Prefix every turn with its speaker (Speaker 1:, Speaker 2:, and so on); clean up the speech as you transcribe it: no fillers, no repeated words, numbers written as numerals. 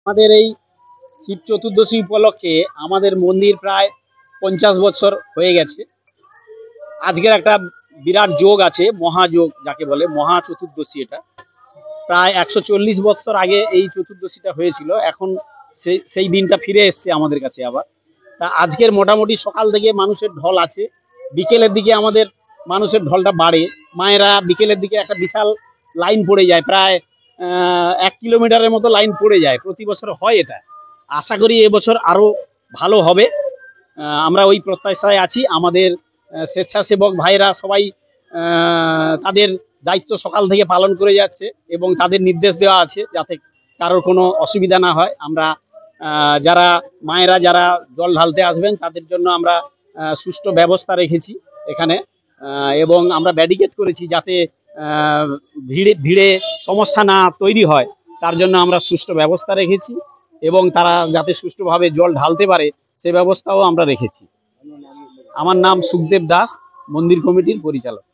Speaker 1: আমাদের এই শিব চতুর্দশী উপলক্ষে আমাদের মন্দির প্রায় 50 বছর হয়ে গেছে। আজকের একটা বিরাট যোগ আছে, মহাযোগ যাকে বলে, মহা চতুর্দশী। এটা প্রায় 140 বছর আগে এই চতুর্দশীটা হয়েছিল। এখন সেই দিনটা ফিরে এসছে আমাদের কাছে আবার। তা আজকের মোটামুটি সকাল থেকে মানুষের ঢল আছে। বিকেলের দিকে আমাদের মানুষের ঢলটা বাড়ে। মায়েরা বিকেলের দিকে একটা বিশাল লাইন পড়ে যায়, প্রায় 1 কিলোমিটারের মতো লাইন পড়ে যায়। প্রতি বছর হয় এটা। আশা করি এবছর আরো ভালো হবে। আমরা ওই প্রত্যাশায় আছি। আমাদের স্বেচ্ছাসেবক ভাইরা সবাই তাদের দায়িত্ব সকাল থেকে পালন করে যাচ্ছে এবং তাদের নির্দেশ দেওয়া আছে যাতে কারোর কোনো অসুবিধা না হয়। আমরা যারা মায়েরা যারা জল ঢালতে আসবেন তাদের জন্য আমরা সুষ্ঠু ব্যবস্থা রেখেছি এখানে, এবং আমরা ব্যারিকেড করেছি যাতে ভিড়ে ভিড়ে সমস্যা না তৈরি হয়। তার জন্য আমরা সুষ্ঠু ব্যবস্থা রেখেছি এবং তারা যাতে সুষ্ঠুভাবে জল ঢালতে পারে সে ব্যবস্থাও আমরা রেখেছি। আমার নাম সুখদেব দাস, মন্দির কমিটির পরিচালক।